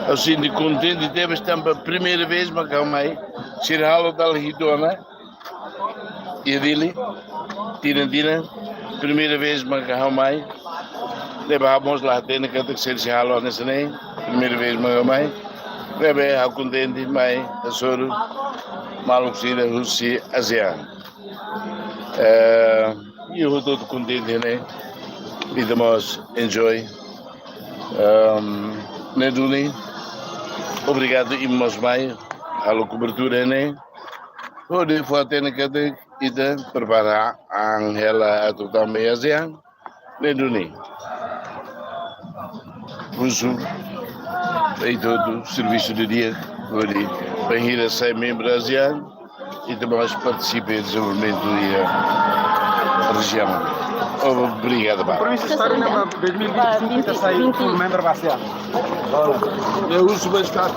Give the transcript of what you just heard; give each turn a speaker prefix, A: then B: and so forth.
A: Eu sinto contente de ter estado a primeira vez, mas calma aí. Cirralo da Lidona. E dele. Tira. Primeira vez, mas calma aí. Levamos lá, tem que ter cirralo nessa nem. Primeira vez, mas calma aí. Leve a contente, mas a soro. Malucida, Rússia, ASEAN. E eu estou contente, né? E damos enjoy. Neduni. Obrigado, Imos Mai, à cobertura, né? Hoje foi até na cadeia e preparar a Angela a toda a mesa, Neduni. Uso, feito todo o serviço de dia, hoje, para ir a 100 membros ASEAN e também participar do desenvolvimento da região. Obrigado, Bá.
B: Por isso, estar na 2025 está saindo como membro da ASEAN.
A: Eu uso bastante.